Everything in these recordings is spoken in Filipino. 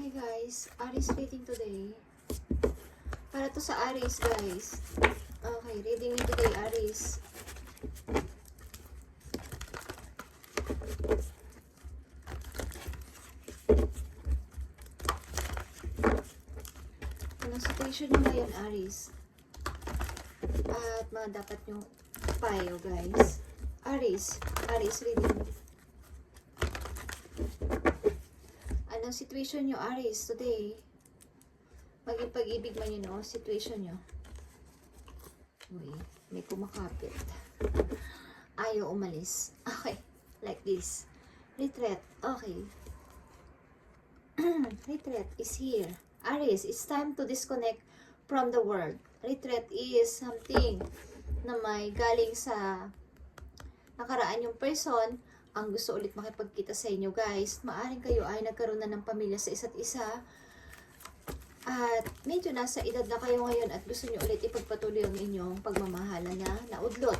Okay guys, Aries reading today. Para to sa Aries guys. Okay, reading nito kay Aries. Anong situation nyo ngayon Aries? At mga dapat nyo payo guys. Aries reading. Anong situation nyo Aries today? Maging pag-ibig man yun o, situation nyo. Uy, may kumakapit. Ayaw umalis. Okay, like this. Retreat, okay. Retreat is here. Aries, it's time to disconnect from the world. Retreat is something na may galing sa nakaraan yung person ang gusto ulit makipagkita sa inyo guys. Maaring kayo ay nagkaroon na ng pamilya sa isa't isa at medyo nasa edad na kayo ngayon at gusto nyo ulit ipagpatuloy ang inyong pagmamahalan na naudlot.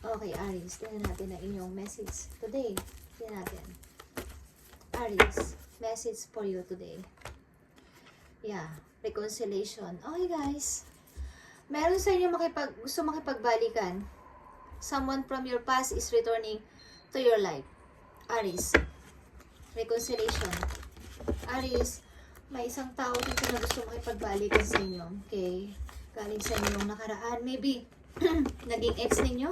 Okay Aries, tingnan natin ang inyong message today. Tingnan natin. Aries, message for you today. Yeah, reconciliation. Okay guys, meron sa inyo gusto makipagbalikan. Someone from your past is returning to your life. Aries, reconciliation. Aries, may isang tao dito na gusto makipagbalikan sa inyo. Okay? Galing sa inyong nakaraan. Maybe, naging ex ninyo.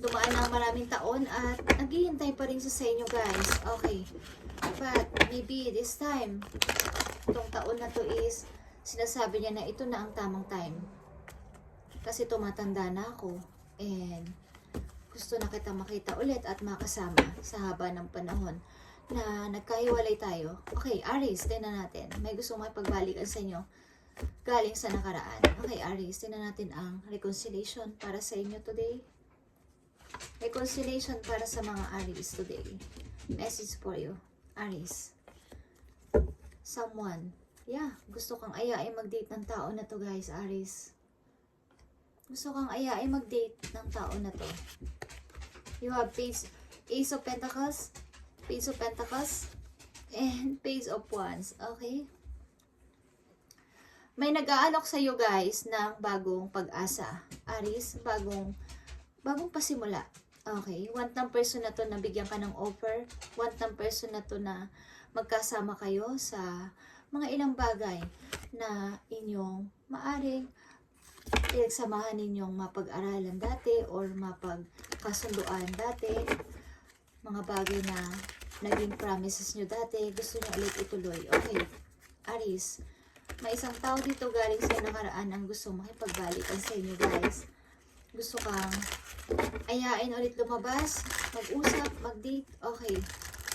Dumaan ng maraming taon at naghihintay pa rin siya sa inyo guys. Okay. But, maybe this time, itong taon na to is, sinasabi niya na ito na ang tamang time. Kasi tumatanda na ako. And, gusto na kita makita ulit at makasama sa haba ng panahon na nagkahiwalay tayo. Okay, Aries, tingnan natin. May gusto makipagbalikan sa inyo galing sa nakaraan. Okay, Aries, tingnan natin ang reconciliation para sa inyo today. Reconciliation para sa mga Aries today. Message for you, Aries. Someone, yeah, gusto kang ayain mag-date ng tao na to guys, Aries. Gusto kang ayain mag-date ng tao na to. You have Ace of Pentacles, Page of Pentacles, and Page of Wands. Okay? May nag-aalok sa iyo guys ng bagong pag-asa. Aries, bagong pasimula. Okay? Want ng person na to na bigyan ka ng offer. Want ng person na to na magkasama kayo sa mga ilang bagay na inyong maaring pinagsamahan ninyong mapag-aralan dati or mapagkasunduan dati, mga bagay na naging promises nyo dati, gusto nyo ulit ituloy. Okay, Aries, may isang tao dito galing sa nakaraan ang gusto makipagbalikan sa inyo guys. Gusto kang ayain ulit lumabas, mag-usap, mag-date. Okay,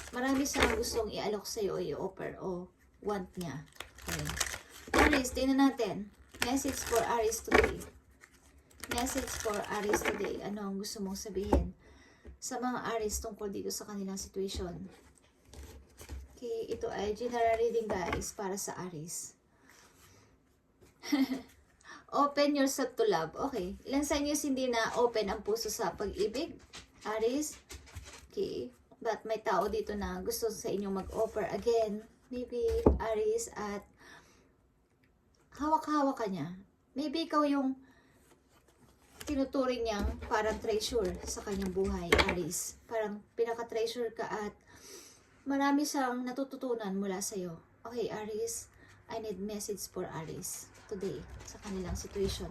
marami siyang gustong i-alok sa iyo o i-offer o want niya. Okay. Aries, tingnan natin. Message for Aries today. Message for Aries today. Ano ang gusto mong sabihin sa mga Aries tungkol dito sa kanilang situation? Okay, ito ay general reading guys para sa Aries. Open yourself to love. Okay, ilan sa inyo hindi na open ang puso sa pag-ibig? Aries. Okay, but may tao dito na gusto sa inyo mag-offer again. Maybe Aries at hawak-hawak ka niya. Maybe ikaw yung tinuturing niyang parang treasure sa kanyang buhay, Aries. Parang pinaka-treasure ka at marami siyang natututunan mula sa'yo. Okay, Aries, I need message for Aries today sa kanilang situation.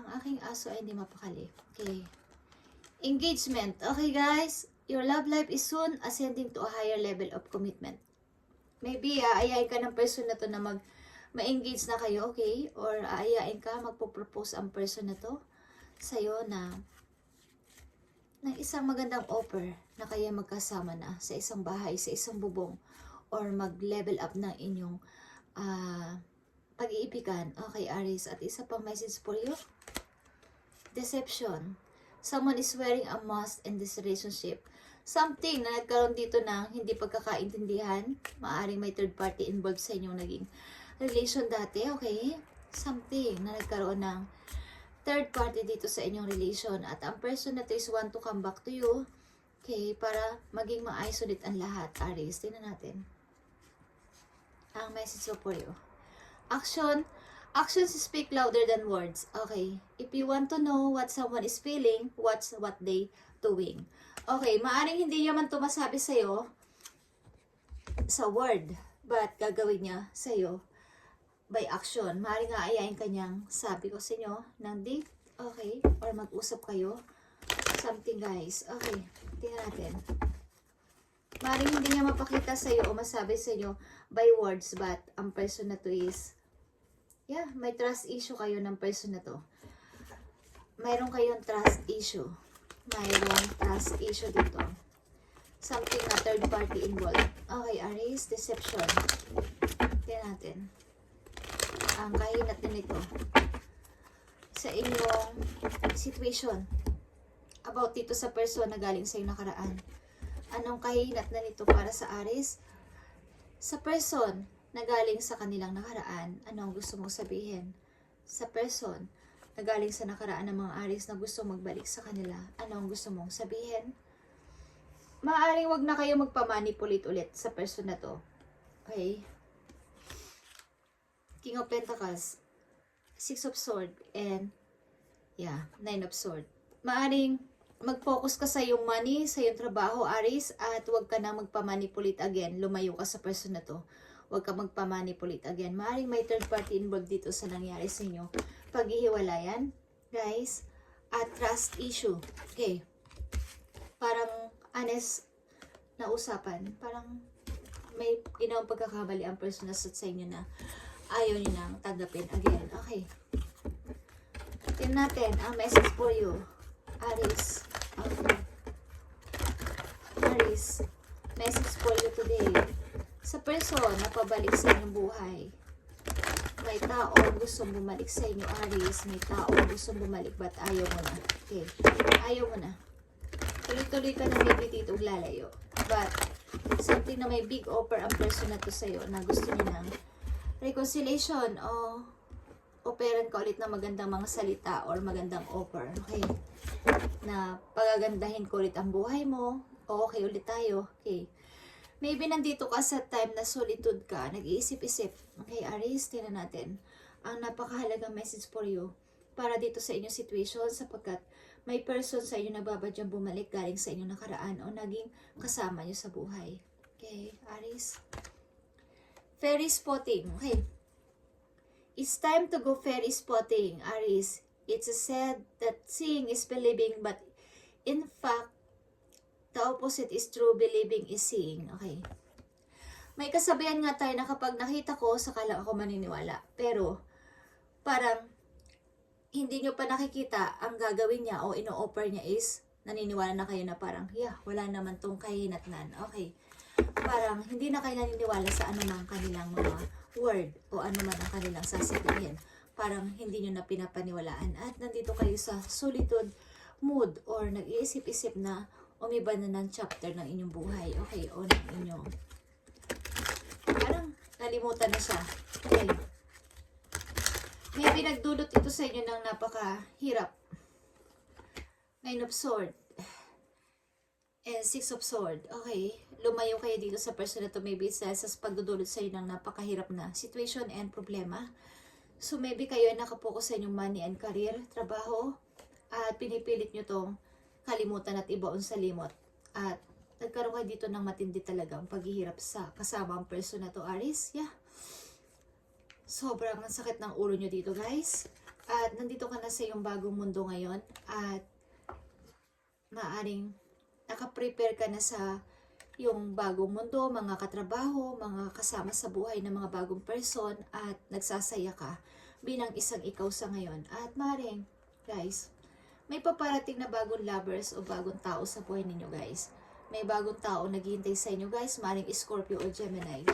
Ang aking aso ay hindi mapakali. Okay. Engagement. Okay, guys. Your love life is soon ascending to a higher level of commitment. Maybe, aayain ka ng person na to na ma-engage na kayo, okay? Or aayain ka, magpo-propose ang person na to sa'yo na ng isang magandang offer na kaya magkasama na sa isang bahay, sa isang bubong, or mag-level up ng inyong pag-iibigan. Okay, Aries. At isa pang message for you. Deception. Someone is wearing a mask in this relationship. Something na nagkaroon dito ng hindi pagkakaintindihan. Maaring may third party involved sa inyong naging relation dati, okay? Something na nagkaroon ng third party dito sa inyong relation. At ang person na to is want to come back to you, okay? Para maging maayos ulit ang lahat. Aries, tingnan natin. ang message ko for you. Actions speak louder than words. Okay. If you want to know what someone is feeling, watch what they doing. Okay, maaring hindi naman ito masabi sa'yo sa word, but gagawin niya sa'yo by action. Maaring aayain kanyang sabi ko sa inyo ng date, okay, or mag-usap kayo. Something guys. Okay, tingnan natin. Maaring hindi niya mapakita sa'yo o masabi sa inyo by words, but ang person na to is, yeah, may trust issue kayo ng person na to. Mayroon kayong trust issue. Mayroong trust issue dito. Something na third party involved. Okay, Aries, deception. Tingnan natin. Ang kahinat na nito sa inyong situation about dito sa person na galing sa inyong nakaraan. Anong kahinat na nito para sa Aries? Sa person na galing sa kanilang nakaraan, anong gusto mong sabihin? Sa person na galing sa nakaraan ng mga Aries na gusto magbalik sa kanila, anong gusto mong sabihin? Maaaring wag na kayo magpamanipulate ulit sa person na to. Okay? King of Pentacles, Six of Swords, and yeah, Nine of Swords. Maaring mag-focus ka sa iyong money, sa iyong trabaho, Aries, at huwag ka na magpamanipulate again. Lumayo ka sa person na to. Huwag ka magpamanipulate again. Maaring may third party involved dito sa nangyari sa inyo. Paghihiwalayan, guys, at trust issue. Okay. Parang honest na usapan. Parang may ginawang pagkakamali ang person na sa inyo na ayaw nyo nang tanggapin again. Okay. Tingnan natin ang message for you. Aries. Okay. Aries. Message for you today. Sa person na pabalik sa inyong buhay. May taong gustong bumalik sa inyo, Aries. May taong gustong bumalik, but ayaw mo na. Okay. Ayaw mo na. Tuloy-tuloy ka na maybe dito lalayo. But, something na may big offer ang person na to sa'yo na gusto niya ng reconciliation o operan ka ulit ng magandang mga salita or magandang offer. Okay. Na pagagandahin ko ulit ang buhay mo. O okay ulit tayo. Okay. Maybe nandito ka sa time na solitude ka, nag-iisip-isip. Okay, Aries, tingnan natin ang napakahalagang message for you para dito sa inyong situation sapagkat may person sa inyo na babadyang bumalik galing sa inyong nakaraan o naging kasama nyo sa buhay. Okay, Aries. Fairy spotting. Okay. It's time to go fairy spotting, Aries. It's said that seeing is believing, but in fact, the opposite is true, believing is seeing. Okay. May kasabihan nga tayo na kapag nakita ko, saka lang ako maniniwala. Pero, parang, hindi nyo pa nakikita, ang gagawin niya o ino-offer niya is, naniniwala na kayo na parang, yeah, wala naman tong kahinatnan. Okay. Parang, hindi na kayo naniniwala sa anumang kanilang mga word o anuman ang kanilang sasabihin. Parang, hindi nyo na pinapaniwalaan. At nandito kayo sa solitude mood or nag-iisip-isip na umiba na ng chapter ng inyong buhay. Okay, o ng inyong parang nalimutan na siya. Okay. May pinagdulot ito sa inyo ng napakahirap. Nine of Swords and Six of Swords. Okay, lumayo kayo dito sa person na to maybe sa pagdudulot sa inyo ng napakahirap na situation and problema. So maybe kayo ay nakapokus sa inyong money and career, trabaho, at pinipilit nyo tong kalimutan at ibaon sa limot. At nagkaroon kayo dito ng matindi talagang paghihirap sa kasama ang person na to, Aries. Yeah. Sobrang sakit ng ulo nyo dito, guys. At nandito ka na sa iyong bagong mundo ngayon. At maaring nakaprepare ka na sa yung bagong mundo, mga katrabaho, mga kasama sa buhay ng mga bagong person. At nagsasaya ka bilang isang ikaw sa ngayon. At maaring, guys, may paparating na bagong lovers o bagong tao sa buhay ninyo, guys. May bagong tao naghihintay sa inyo, guys. Maring Scorpio o Gemini.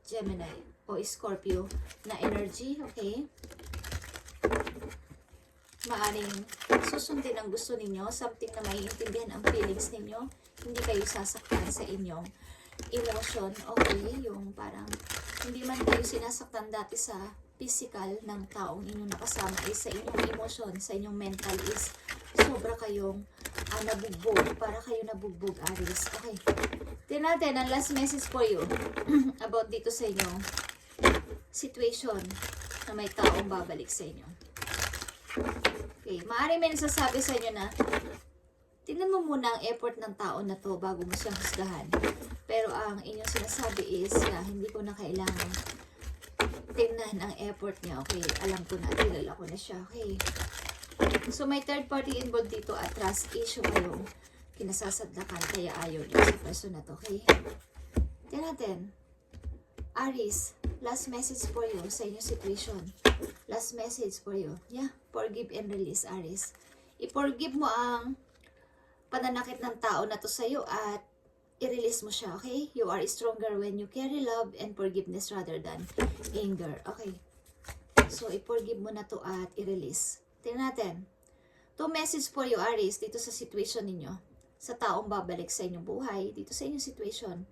Gemini o Scorpio na energy, okay? Maaring susundin ang gusto ninyo. Something na maiintindihan ang feelings ninyo. Hindi kayo sasaktan sa inyong emotion, okay? Yung parang hindi man kayo sinasaktan dati sa physical ng taong inyong nakasama is sa inyong emotion, sa inyong mental is sobra kayong nabugbog. Para kayo nabugbog, Aries. Okay. Tingnan natin ang last message for you about dito sa inyong situation na may taong babalik sa inyo. Okay. Maaaring may nagsasabi sa inyo na tingnan mo muna ang effort ng tao na to bago mo siyang husgahan. Pero ang inyong sinasabi is, hindi ko na kailangan tingnan ang effort niya. Okay, alam ko na, kilala ko na siya. Okay. So, may third party involved dito at trust issue kayong kinasasadlakan kaya ayaw niyo sa person na to. Okay. Tingnan natin. Aries, last message for you sa inyong situation. Last message for you. Yeah, forgive and release, Aries. I-forgive mo ang pananakit ng tao na to sa'yo at i-release mo siya, okay? You are stronger when you carry love and forgiveness rather than anger, okay? So, i-forgive mo na to at i-release. Tingnan natin. To message for you, Aries, dito sa situation ninyo. Sa taong babalik sa inyong buhay, dito sa inyong situation.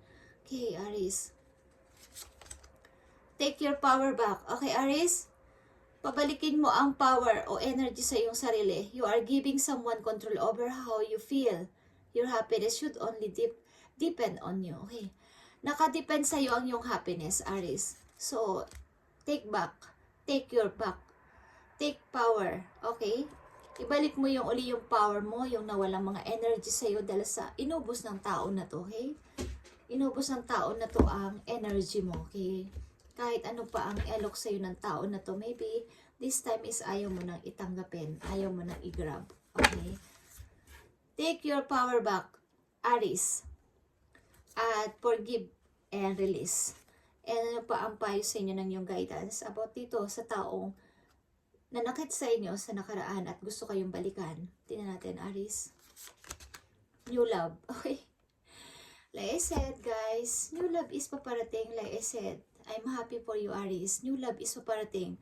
Okay, Aries. Take your power back. Okay, Aries? Pabalikin mo ang power o energy sa iyong sarili. You are giving someone control over how you feel. Your happiness should only depend on you. Okay. Nakadepend sa iyo ang iyong happiness, Aries. So, take back. Take your back. Take power. Okay? Ibalik mo yung uli yung power mo, yung nawalang mga energy sa iyo dahil sa inubos ng tao na to. Okay? Inubos ng tao na to ang energy mo. Okay? Kahit ano pa ang elok sa iyo ng tao na to, maybe this time is ayaw mo nang itanggapin. Ayaw mo nang i-grab. Okay? Take your power back, Aries. At forgive and release. And ano pa ang payo sa inyo ng yung guidance about dito sa taong nanakit sa inyo sa nakaraan at gusto kayong balikan. Tingnan natin, Aries. New love. Okay. Like I said, guys, new love is paparating. Like I said, I'm happy for you, Aries. New love is paparating.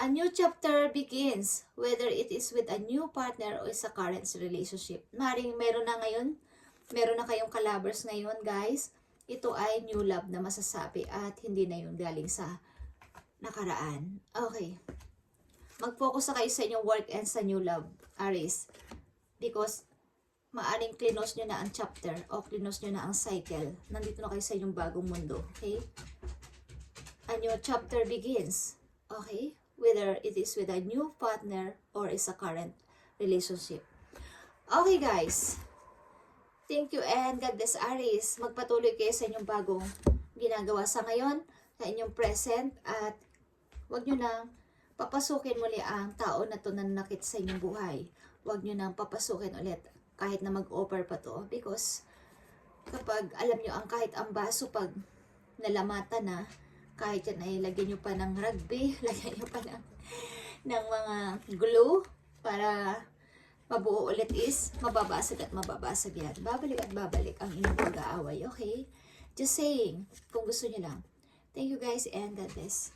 A new chapter begins, whether it is with a new partner or sa current relationship. Maring meron na ngayon, meron na kayong kalabers ngayon, guys. Ito ay new love na masasabi at hindi na yung galing sa nakaraan. Okay. Mag-focus na kayo sa inyong work and sa new love, Aries. Because maaring close nyo na ang chapter o close nyo na ang cycle. Nandito na kayo sa inyong bagong mundo. Okay? A new chapter begins. Okay? Whether it is with a new partner or is a current relationship. Okay, guys. Thank you and God bless, Aries. Magpatuloy kayo sa inyong bagong ginagawa sa ngayon, sa inyong present, at huwag nyo nang papasukin muli ang tao na to na nanakit sa inyong buhay. Huwag nyo nang papasukin ulit kahit na mag-offer pa to. Because kapag alam nyo ang kahit ang baso pag nalamata na, kahit yan ay lagyan nyo pa ng rugby, lagyan nyo pa ng mga glue para mabuo ulit is mababasag at mababasag yan. Babalik at babalik ang inyong pag-aaway. Okay? Just saying, kung gusto nyo lang. Thank you guys and God bless.